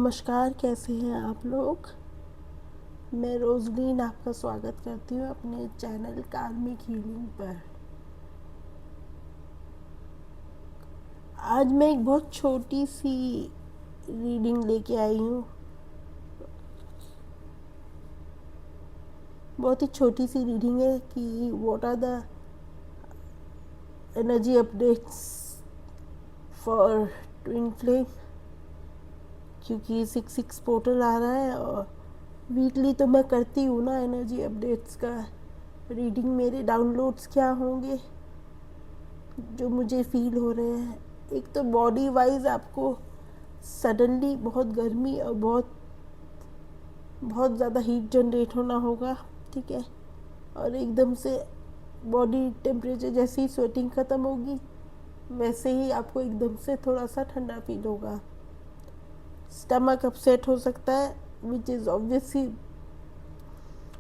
नमस्कार, कैसे हैं आप लोग। मैं रोजलीन आपका स्वागत करती हूँ अपने चैनल कार्मिक हीलिंग पर। आज मैं एक बहुत छोटी सी रीडिंग लेके आई हूँ। बहुत ही छोटी सी रीडिंग है कि what are the energy updates for twin flame, क्योंकि 6-6 पोर्टल आ रहा है और वीकली तो मैं करती हूँ ना एनर्जी अपडेट्स का रीडिंग। मेरे डाउनलोड्स क्या होंगे जो मुझे फील हो रहे हैं। एक तो बॉडी वाइज आपको सडनली बहुत गर्मी और बहुत बहुत ज़्यादा हीट जनरेट होना होगा, ठीक है। और एकदम से बॉडी टेम्परेचर जैसे ही स्वेटिंग ख़त्म होगी वैसे ही आपको एकदम से थोड़ा सा ठंडा फील होगा। स्टमक अपसेट हो सकता है, which is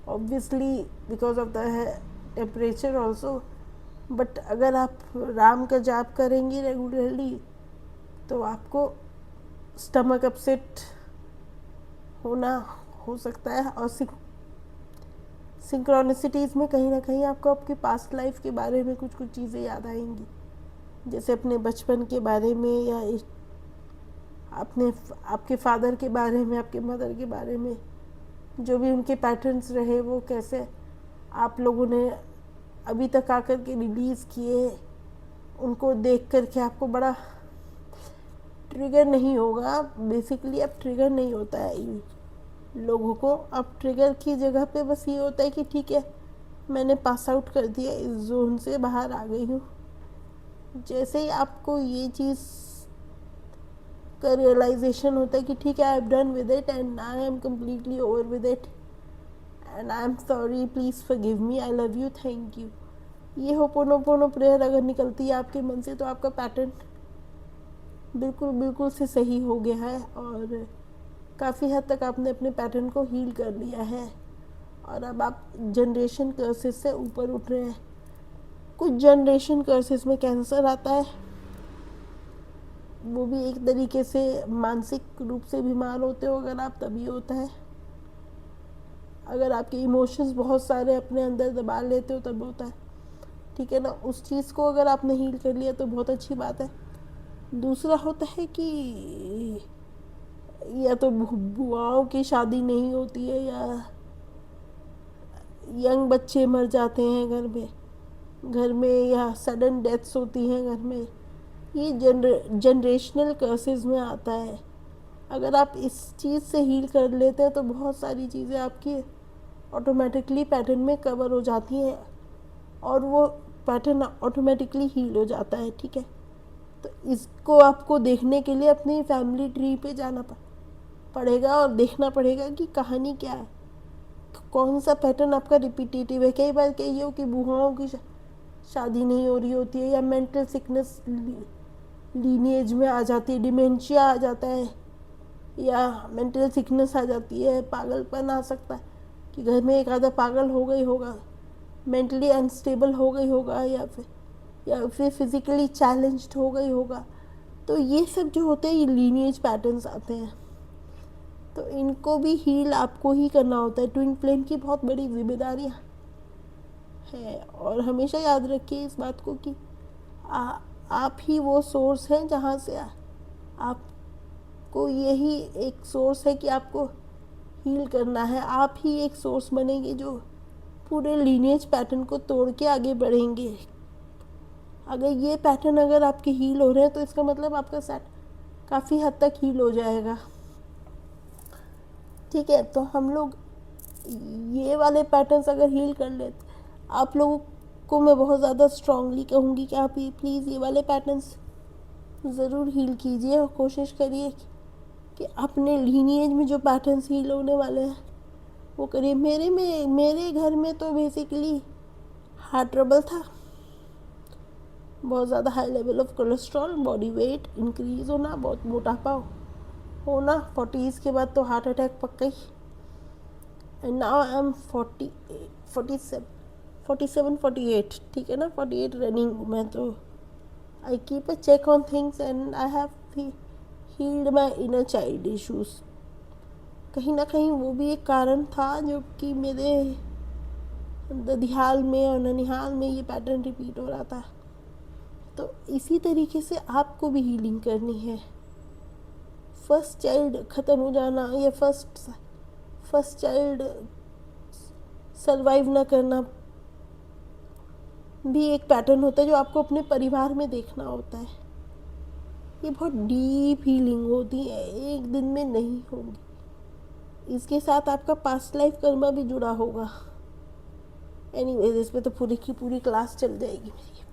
obviously because of the temperature also. But अगर आप राम का जाप करेंगे रेगुलरली तो आपको स्टमक अपसेट होना हो सकता है। और सिंक्रोनिसिटीज़ में कहीं ना कहीं आपको आपके पास्ट लाइफ के बारे में कुछ कुछ चीज़ें याद आएंगी, जैसे अपने बचपन के बारे में या अपने आपके फादर के बारे में, आपके मदर के बारे में, जो भी उनके पैटर्न्स रहे वो कैसे आप लोगों ने अभी तक आकर के रिलीज़ किए। उनको देख कर के आपको बड़ा ट्रिगर नहीं होगा। बेसिकली अब ट्रिगर नहीं होता है इन लोगों को। अब ट्रिगर की जगह पे बस ये होता है कि ठीक है, मैंने पास आउट कर दिया, इस जोन से बाहर आ गई हूँ। जैसे ही आपको ये चीज़ का रियलाइजेशन होता है कि ठीक है, I have done with it and I am completely over with it and I am sorry, please forgive me, I love you, thank you. ये होपोनोपोनो प्रेयर अगर निकलती है आपके मन से तो आपका पैटर्न बिल्कुल बिल्कुल से सही हो गया है और काफ़ी हद तक आपने अपने पैटर्न को हील कर लिया है और अब आप जनरेशन कर्सेस से ऊपर उठ रहे हैं। कुछ जनरेशन कर्सेस में कैंसर आता है, वो भी एक तरीके से मानसिक रूप से बीमार होते हो अगर आप, तभी होता है। अगर आपके इमोशंस बहुत सारे अपने अंदर दबा लेते हो तब होता है, ठीक है ना। उस चीज़ को अगर आपने हील कर लिया तो बहुत अच्छी बात है। दूसरा होता है कि या तो बुआओं की शादी नहीं होती है या यंग बच्चे मर जाते हैं घर में या सडन डेथ्स होती हैं घर में। ये जनरेशनल कर्सेस में आता है। अगर आप इस चीज़ से हील कर लेते हैं तो बहुत सारी चीज़ें आपकी ऑटोमेटिकली पैटर्न में कवर हो जाती हैं और वो पैटर्न ऑटोमेटिकली हील हो जाता है, ठीक है। तो इसको आपको देखने के लिए अपनी फैमिली ट्री पे जाना पड़ेगा और देखना पड़ेगा कि कहानी क्या है, कौन सा पैटर्न आपका रिपीटेटिव है। कई बार कही हो कि बुआओं की शादी नहीं हो रही होती है या मेंटल सिकनेस लीनिएज में आ जाती है, डिमेंशिया आ जाता है या मेंटल सिकनेस आ जाती है, पागलपन आ सकता है कि घर में एक आधा पागल हो गई होगा, मेंटली अनस्टेबल हो गई होगा या फिर फिज़िकली चैलेंज्ड हो गई होगा। तो ये सब जो होते हैं ये लीनिएज पैटर्न्स आते हैं, तो इनको भी हील आपको ही करना होता है। ट्विन फ्लेम की बहुत बड़ी जिम्मेदारियाँ है और हमेशा याद रखिए इस बात को कि आप ही वो सोर्स हैं जहाँ से आपको यही एक सोर्स है कि आपको हील करना है। आप ही एक सोर्स बनेंगे जो पूरे लीनिएज पैटर्न को तोड़ के आगे बढ़ेंगे। अगर ये पैटर्न अगर आपके हील हो रहे हैं तो इसका मतलब आपका सेट काफ़ी हद तक हील हो जाएगा, ठीक है। तो हम लोग ये वाले पैटर्न्स अगर हील कर लेते, आप लोगों को मैं बहुत ज़्यादा स्ट्रांगली कहूँगी कि आप प्लीज़ ये वाले पैटर्न्स ज़रूर हील कीजिए और कोशिश करिए कि अपने लीनिएज में जो पैटर्न्स हील होने वाले हैं वो करिए। मेरे घर में तो बेसिकली हार्ट ट्रबल था, बहुत ज़्यादा high level of cholesterol, body weight increase होना, बहुत मोटापा होना, 40s के बाद तो हार्ट अटैक पक्का ही। एंड नाउ आई एम 48, ठीक है ना, 48 रनिंग हूँ मैं। तो I keep a check on things and I have healed my inner child issues, कहीं ना कहीं वो भी एक कारण था जो कि मेरे ददियाल में और ननिहाल में ये पैटर्न रिपीट हो रहा था। तो इसी तरीके से आपको भी हीलिंग करनी है। फर्स्ट चाइल्ड ख़त्म हो जाना या फर्स्ट चाइल्ड सरवाइव ना करना भी एक पैटर्न होता है जो आपको अपने परिवार में देखना होता है। ये बहुत डीप हीलिंग होती है, एक दिन में नहीं होगी। इसके साथ आपका पास्ट लाइफ कर्मा भी जुड़ा होगा। एनीवेज, इस पे तो पूरी की पूरी क्लास चल जाएगी मेरी।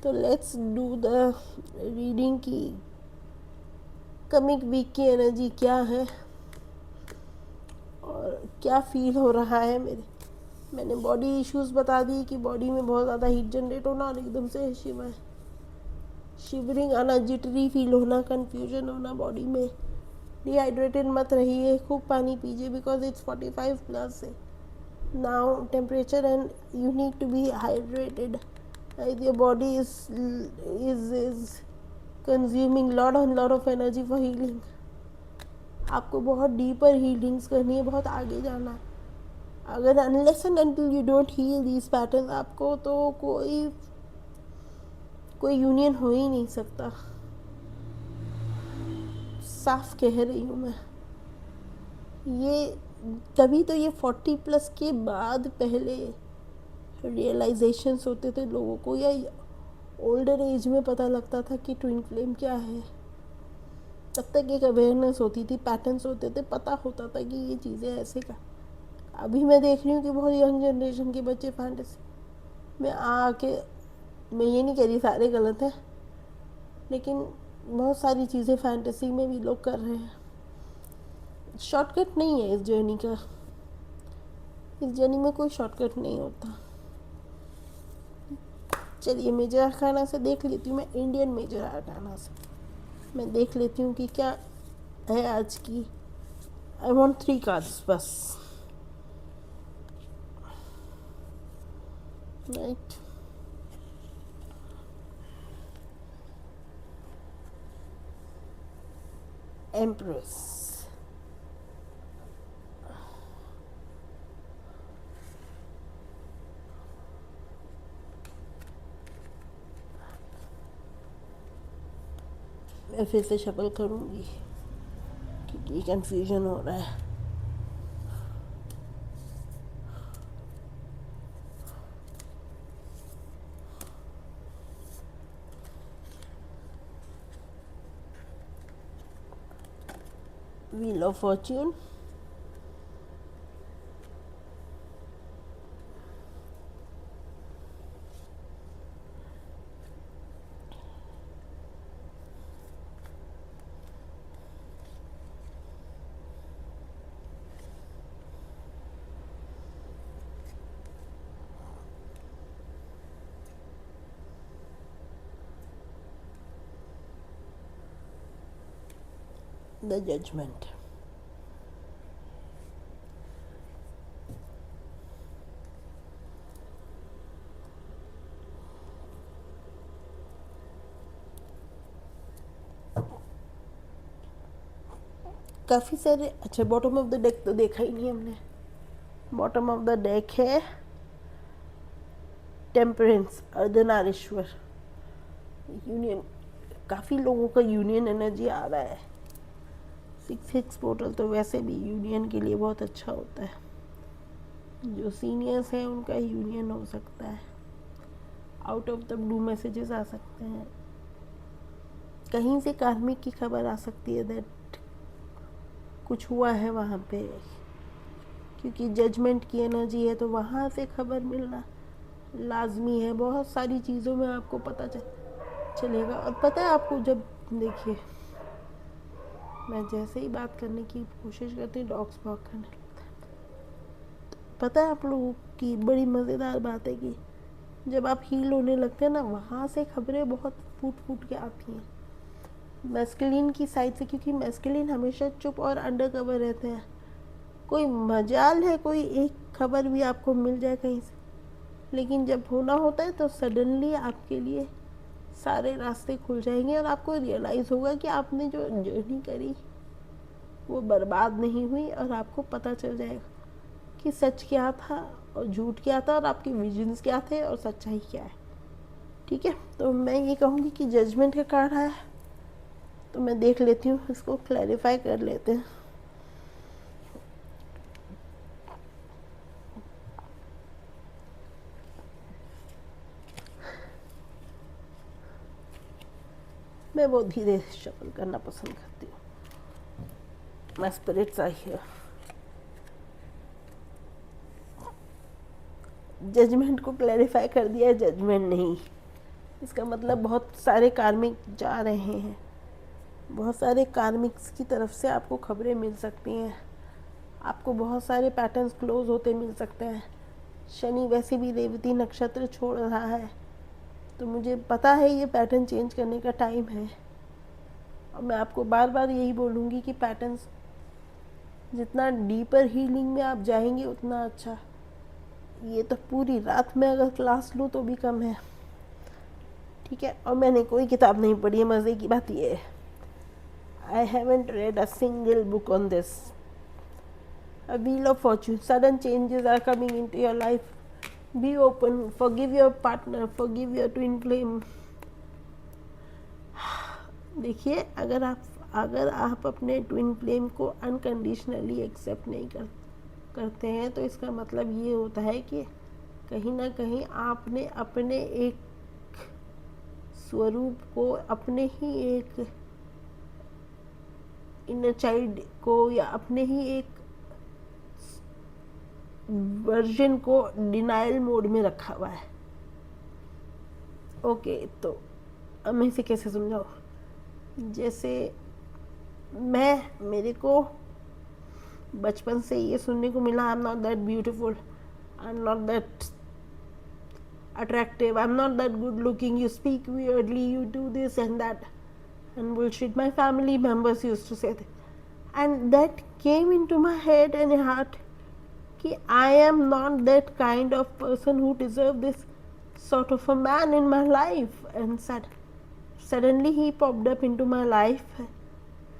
तो लेट्स डू द रीडिंग की कमिंग वीक की एनर्जी क्या है और क्या फील हो रहा है मैंने बॉडी इश्यूज बता दी कि बॉडी में बहुत ज़्यादा हीट जनरेट होना और एकदम से शिवरिंग आना, जिटरी फील होना, कंफ्यूजन होना बॉडी में। डिहाइड्रेटेड मत रहिए, खूब पानी पीजिए बिकॉज इट्स 45 प्लस है now temperature and you need to be hydrated. Your body is consuming lot of energy for healing. आपको बहुत डीपर हीलिंग्स करनी है, बहुत आगे जाना है। अगर unless and until you don't heal these pattern, आपको तो कोई यूनियन हो ही नहीं सकता। साफ कह रही हूँ मैं। ये तभी तो ये 40 प्लस के बाद पहले रियलाइजेशंस होते थे लोगों को, या ओल्डर एज में पता लगता था कि ट्विन फ्लेम क्या है। तब तक एक अवेयरनेस होती थी, पैटर्न्स होते थे, पता होता था कि ये चीज़ें ऐसे का। अभी मैं देख रही हूँ कि बहुत यंग जनरेशन के बच्चे फैंटेसी में आके, मैं ये नहीं कह रही सारे गलत हैं, लेकिन बहुत सारी चीज़ें फैंटेसी में भी लोग कर रहे हैं। शॉर्टकट नहीं है इस जर्नी का, इस जर्नी में कोई शॉर्टकट नहीं होता। चलिए मेजर आर्काना से देख लेती हूँ, मैं इंडियन मेजर आर्काना से मैं देख लेती हूँ कि क्या है आज की। आई वॉन्ट 3 कार्ड्स बस। राइट, एम्प्रेस, मैं फिर से शफल करूँगी क्योंकि कंफ्यूजन हो रहा है। Wheel of Fortune, The Judgment। काफ़ी सारे, अच्छा बॉटम ऑफ द डेक तो देखा ही नहीं हमने। बॉटम ऑफ द डेक है टेम्परेंस, अर्धनारीश्वर, यूनियन। काफ़ी लोगों का यूनियन एनर्जी आ रहा है। 6 पोर्टल तो वैसे भी यूनियन के लिए बहुत अच्छा होता है। जो सीनियर्स हैं उनका यूनियन हो सकता है। Out of the blue messages आ सकते हैं, कहीं से कार्मिक की खबर आ सकती है दैट कुछ हुआ है वहाँ पे, क्योंकि जजमेंट की एनर्जी है तो वहाँ से खबर मिलना लाजमी है। बहुत सारी चीज़ों में आपको पता चलेगा। और पता है आपको, जब देखिए मैं जैसे ही बात करने की कोशिश करती हूँ डॉग्स वॉक करने लगता है। पता है आप लोगों की बड़ी मज़ेदार बात है कि जब आप हील होने लगते हैं ना, वहाँ से खबरें बहुत फूट फूट के आती हैं मैस्कुलिन की साइड से, क्योंकि मैस्कुलिन हमेशा चुप और अंडर कवर रहते हैं। कोई मजाल है कोई एक खबर भी आपको मिल जाए कहीं से, लेकिन जब होना होता है तो सडनली आपके लिए सारे रास्ते खुल जाएंगे और आपको रियलाइज़ होगा कि आपने जो जर्नी करी वो बर्बाद नहीं हुई और आपको पता चल जाएगा कि सच क्या था और झूठ क्या था और आपके विजन्स क्या थे और सच्चाई क्या है। ठीक है, तो मैं ये कहूँगी कि जजमेंट का कार्ड है, तो मैं देख लेती हूँ, इसको क्लैरिफाई कर लेते हैं। मैं बहुत धीरे शफल करना पसंद करती हूँ। My spirits are here. Judgement को क्लैरिफाई कर दिया है, जजमेंट नहीं। इसका मतलब बहुत सारे कार्मिक जा रहे हैं, बहुत सारे कार्मिक्स की तरफ से आपको खबरें मिल सकती हैं, आपको बहुत सारे पैटर्न्स क्लोज होते मिल सकते हैं। शनि वैसे भी रेवती नक्षत्र छोड़ रहा है, तो मुझे पता है ये पैटर्न चेंज करने का टाइम है। और मैं आपको बार बार यही बोलूँगी कि पैटर्न्स जितना डीपर हीलिंग में आप जाएंगे उतना अच्छा। ये तो पूरी रात में अगर क्लास लूँ तो भी कम है। ठीक है, और मैंने कोई किताब नहीं पढ़ी है, मज़े की बात ये है, I haven't red a single book on this. A wheel of fortune, sudden changes are coming into your life. Be open, forgive your partner, forgive your twin flame. देखिए, अगर आप अपने ट्विन फ्लेम को अनकंडीशनली एक्सेप्ट नहीं करते हैं, तो इसका मतलब ये होता है कि कहीं ना कहीं आपने अपने एक स्वरूप को, अपने ही एक इनर चाइल्ड को, या अपने ही एक वर्जन को डिनाइल मोड में रखा हुआ है। ओके, तो अब मैं इसे कैसे समझाऊँ? जैसे मेरे को बचपन से ये सुनने को मिला, I am not that beautiful, I am not that attractive, I'm not that good looking, you speak weirdly, you do this and that and bullshit. My family members used to say that, and that came into my head and heart कि I am not that kind of person who deserve this sort of a man in my life. And suddenly he popped up into my life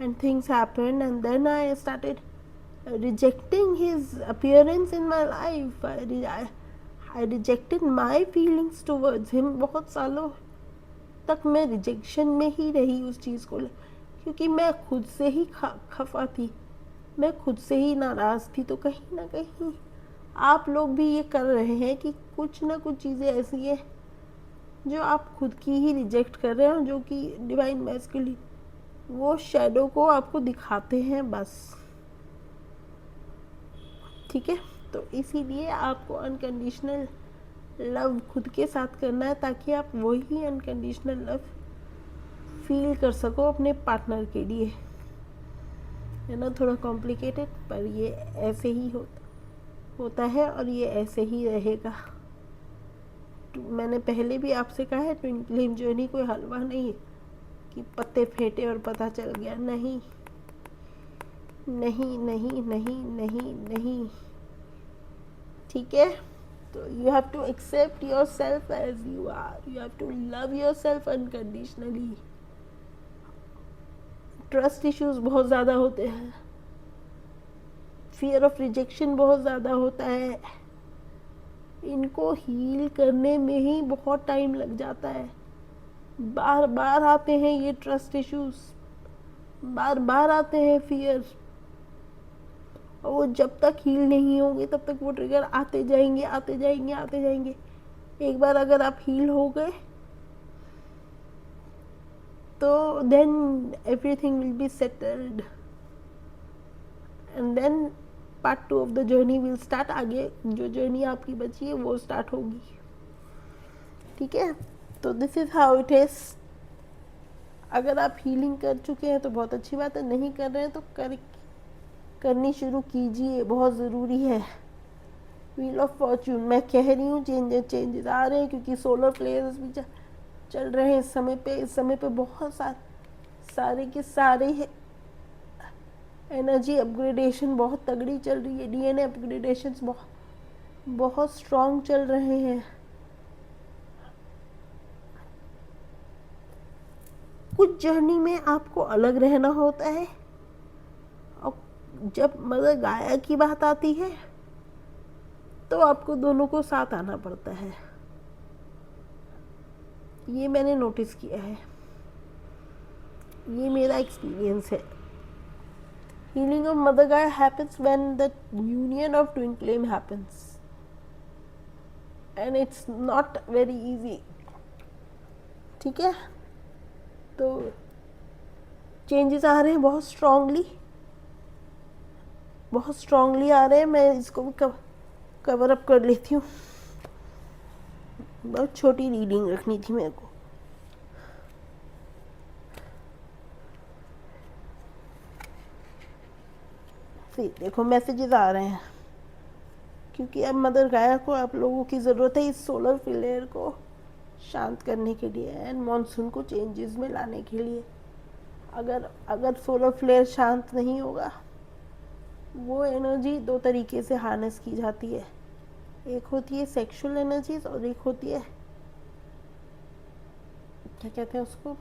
and things happened, and then I started rejecting his appearance in my life. I rejected my feelings towards him. बहुत सालों तक मैं rejection में ही रही उस चीज़ को, क्योंकि मैं खुद से ही खफा थी, मैं खुद से ही नाराज़ थी। तो कहीं ना कहीं आप लोग भी ये कर रहे हैं कि कुछ ना कुछ चीज़ें ऐसी हैं जो आप खुद की ही रिजेक्ट कर रहे हैं, जो कि डिवाइन मैस्कुलिन वो शैडो को आपको दिखाते हैं बस। ठीक है, तो इसीलिए आपको अनकंडीशनल लव खुद के साथ करना है, ताकि आप वही अनकंडीशनल लव फील कर सको अपने पार्टनर के लिए। है ना, थोड़ा कॉम्प्लिकेटेड, पर ये ऐसे ही होता है और ये ऐसे ही रहेगा। मैंने पहले भी आपसे कहा है, ट्विन फ्लेम जर्नी कोई हलवा नहीं है कि पत्ते फेंटे और पता चल गया। नहीं नहीं नहीं नहीं नहीं नहीं। ठीक है, तो you have to accept yourself as you are, you have to love yourself unconditionally. Trust issues बहुत ज़्यादा होते हैं, फियर ऑफ रिजेक्शन बहुत ज़्यादा होता है, इनको हील करने में ही बहुत टाइम लग जाता है। बार बार आते हैं ये ट्रस्ट इश्यूज, बार बार आते हैं फियर, और वो जब तक हील नहीं होंगे तब तक वो ट्रिगर आते जाएंगे आते जाएंगे आते जाएंगे। एक बार अगर आप हील हो गए तो then everything will be settled, and then part 2 of the journey will start. आगे जो जर्नी आपकी बची है वो स्टार्ट होगी। ठीक है, तो this is how it is. अगर आप हीलिंग कर चुके हैं तो बहुत अच्छी बात है, नहीं कर रहे हैं तो करनी शुरू कीजिए, बहुत ज़रूरी है। व्हील ऑफ फॉर्चून, मैं कह रही हूँ चेंजेस आ रहे हैं, क्योंकि सोलर प्लेयर्स भी चल रहे हैं इस समय पे बहुत सारे के सारे एनर्जी अपग्रेडेशन बहुत तगड़ी चल रही है, डीएनए अपग्रेडेशंस बहुत स्ट्रॉन्ग चल रहे हैं। कुछ जर्नी में आपको अलग रहना होता है और जब मदर गाया की बात आती है तो आपको दोनों को साथ आना पड़ता है। ये मैंने नोटिस किया है, ये मेरा एक्सपीरियंस है। हीलिंग ऑफ मदर गाया happens when the union of twin flame happens and it's not very easy. ठीक है, तो चेंजेस आ रहे हैं बहुत स्ट्रांगली आ रहे हैं। मैं इसको भी कवर अप कर लेती हूँ। बहुत छोटी रीडिंग रखनी थी मेरे को। फिर देखो मैसेजेस आ रहे हैं, क्योंकि अब मदर गाया को आप लोगों की ज़रूरत है इस सोलर फ्लेयर को शांत करने के लिए एंड मॉनसून को चेंजेस में लाने के लिए। अगर सोलर फ्लेयर शांत नहीं होगा, वो एनर्जी दो तरीके से हार्नेस की जाती है। एक होती है सेक्सुअल एनर्जीज और एक होती है, क्या कहते हैं उसको,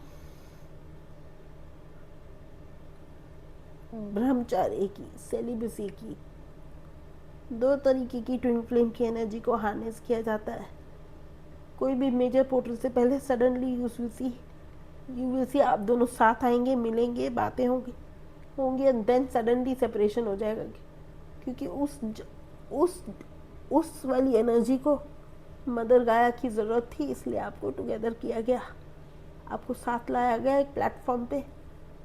ब्रह्मचार्य की, सेलिबेसी की। दो तरीके की ट्विन फ्लेम की एनर्जी को हार्नेस किया जाता है। कोई भी मेजर पोर्टल से पहले सडनली यू विल सी आप दोनों साथ आएंगे, मिलेंगे, बातें होंगी एंड देन सडनली सेपरेशन हो जाएगा, क्योंकि उस वाली एनर्जी को मदर गाया की ज़रूरत थी, इसलिए आपको टुगेदर किया गया, आपको साथ लाया गया एक प्लेटफॉर्म पे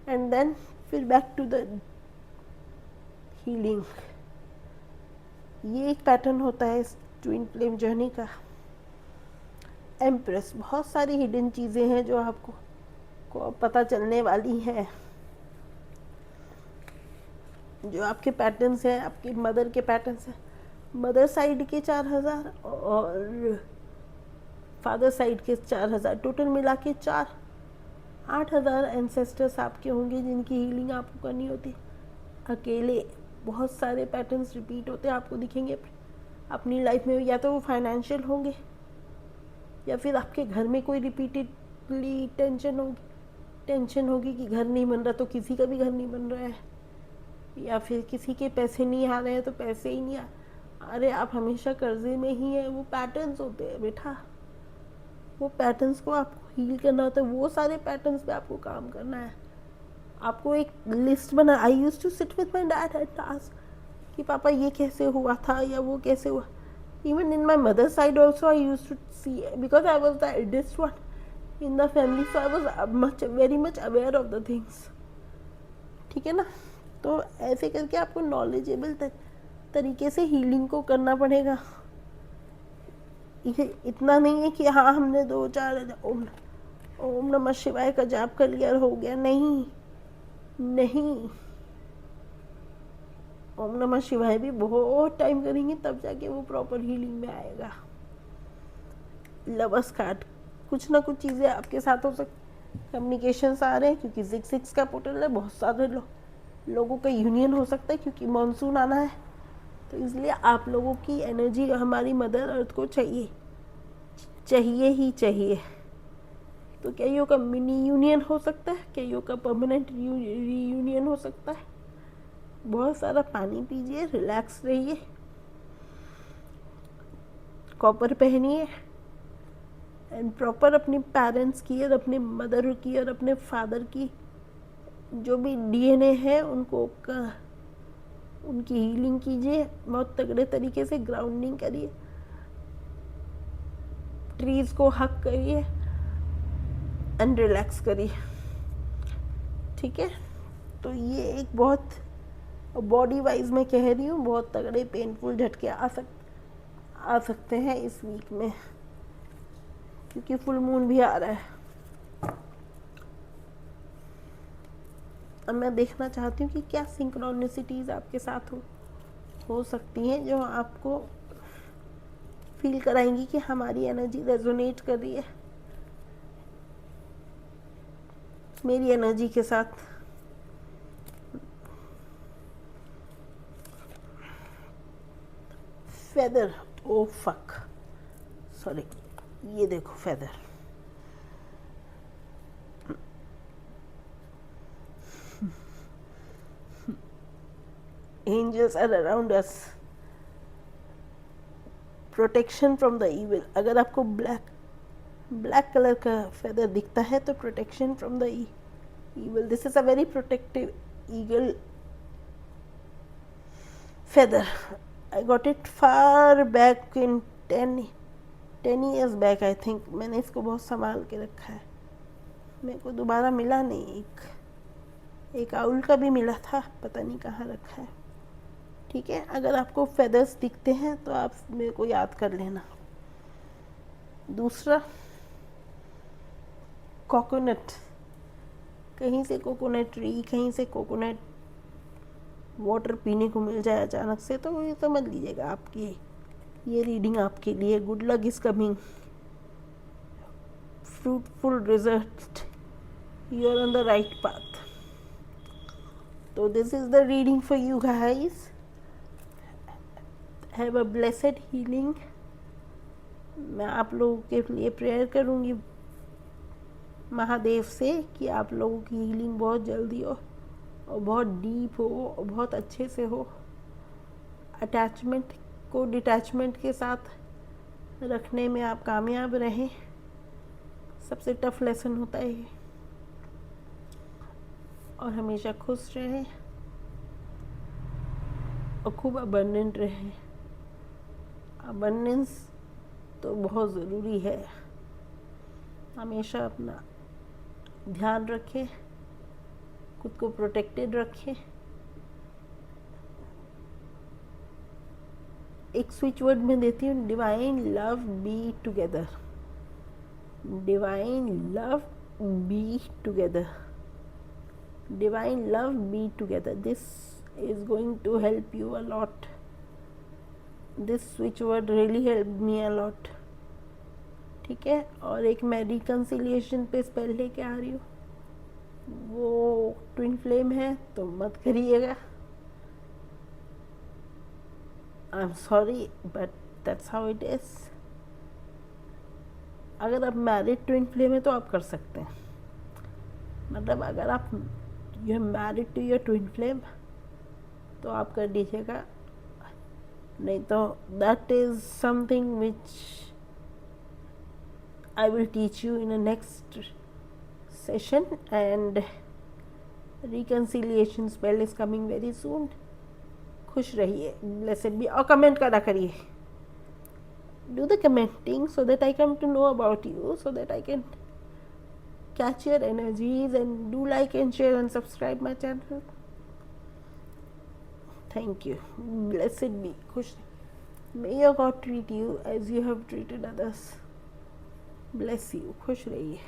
एंड देन फिर बैक टू द हीलिंग। ये एक पैटर्न होता है इस ट्विन फ्लेम जर्नी का। एम्प्रेस, बहुत सारी हिडन चीज़ें हैं जो आपको पता चलने वाली हैं, जो आपके पैटर्न्स हैं, आपकी मदर के पैटर्न्स हैं। मदर साइड के 4000 और फादर साइड के 4000, टोटल मिला के 8000 एंसेस्टर्स आपके होंगे जिनकी हीलिंग आपको करनी होती। अकेले बहुत सारे पैटर्न्स रिपीट होते हैं, आपको दिखेंगे अपनी लाइफ में। या तो वो फाइनेंशियल होंगे, या फिर आपके घर में कोई रिपीटेडली टेंशन होगी कि घर नहीं बन रहा, तो किसी का भी घर नहीं बन रहा है, या फिर किसी के पैसे नहीं आ रहे हैं तो पैसे ही नहीं अरे आप हमेशा कर्जे में ही हैं। वो पैटर्न्स होते हैं बेटा, वो पैटर्न्स को आपको हील करना होता है। वो सारे पैटर्न्स पे आपको काम करना है। आपको एक लिस्ट बना। I used to sit with my dad and टास्क कि पापा ये कैसे हुआ था या वो कैसे हुआ। Even in my mother side also I used to see, because I was the eldest one in the family, so I was very much aware of the things. ठीक है ना, तो ऐसे करके आपको नॉलेजेबल तरीके से हीलिंग को करना पड़ेगा। ये इतना नहीं है कि हाँ हमने 2-4 ओम नमः शिवाय का जाप कर लिया और हो गया। नहीं, ओम नमः शिवाय भी बहुत टाइम करेंगे तब जाके वो प्रॉपर हीलिंग में आएगा। लवर्स कार्ड, कुछ ना कुछ चीज़ें आपके साथ हो सकती, कम्युनिकेशंस आ रहे हैं क्योंकि 6 का पोर्टल है। बहुत सारे लोगों का यूनियन हो सकता है क्योंकि मॉनसून आना है, तो इसलिए आप लोगों की एनर्जी हमारी मदर अर्थ को चाहिए ही चाहिए। तो कईयों का मिनी यूनियन हो सकता है, कईयों का परमानेंट रीयूनियन हो सकता है। बहुत सारा पानी पीजिए, रिलैक्स रहिए, कॉपर पहनिए एंड प्रॉपर अपने पेरेंट्स की और अपने मदर की और अपने फादर की जो भी डीएनए है उनकी हीलिंग कीजिए। बहुत तगड़े तरीके से ग्राउंडिंग करिए, ट्रीज को हक करिए एंड रिलैक्स करिए। ठीक है, तो ये एक बहुत बॉडी वाइज मैं कह रही हूँ, बहुत तगड़े पेनफुल झटके आ सकते हैं इस वीक में, क्योंकि फुल मून भी आ रहा है। अब मैं देखना चाहती हूँ कि क्या सिंक्रोनिसिटीज़ आपके साथ हो सकती हैं जो आपको फील कराएंगी कि हमारी एनर्जी रेजोनेट कर रही है मेरी एनर्जी के साथ। फेदर, ओ फक, सॉरी, ये देखो feather. angels are around us. Protection from the evil, अगर आपको ब्लैक कलर का फेदर दिखता है तो protection from the evil. This is a very protective eagle feather. I got it far back in 10 years back I think. मैंने इसको बहुत संभाल के रखा है. मेरे को दोबारा मिला नहीं. एक आउल का भी मिला था, पता नहीं कहाँ रखा है. ठीक है, अगर आपको फेदर्स दिखते हैं तो आप मेरे को याद कर लेना. दूसरा, कोकोनट. कहीं से कोकोनट ट्री, कहीं से कोकोनट वाटर पीने को मिल जाए अचानक से, तो ये समझ लीजिएगा आपकी ये रीडिंग आपके लिए. Good luck is coming, fruitful result, you are on the right path. तो this is the reading for you guys. Have a blessed healing. मैं आप लोगों के लिए प्रेयर करूँगी महादेव से कि आप लोगों की हीलिंग बहुत जल्दी हो और बहुत डीप हो और बहुत अच्छे से हो. अटैचमेंट को डिटैचमेंट के साथ रखने में आप कामयाब रहें. सबसे टफ लेसन होता है ये. और हमेशा खुश रहें और खूब अबंडेंट रहें. अबंडेंस तो बहुत ज़रूरी है. हमेशा अपना ध्यान रखें, खुद को प्रोटेक्टेड रखें. एक स्विच वर्ड में देती हूँ, divine love be together. Divine love be together. Divine love be together. This is going to help you a lot. This switch word really help me a lot. ठीक है, और एक मैं रिकन्सिलिएशन पे spell लेके आ रही हूँ. वो ट्विन फ्लेम है तो मत करिएगा. I am sorry but that's how it is. अगर आप मैरिड ट्विन फ्लेम है तो आप कर सकते हैं. मतलब अगर आप you are married to your twin flame तो आप कर दीजिएगा. नहीं तो that is something which I will teach you in a next session, and reconciliation spell is coming very soon. खुश रहिए, blessed be. और कमेंट करा करिए. Do the commenting so that I come to know about you, so that I can catch your energies, and do like and share and subscribe my channel. Thank you. Blessed be. खुश. May your God treat you as you have treated others. Bless you. खुश रहिए.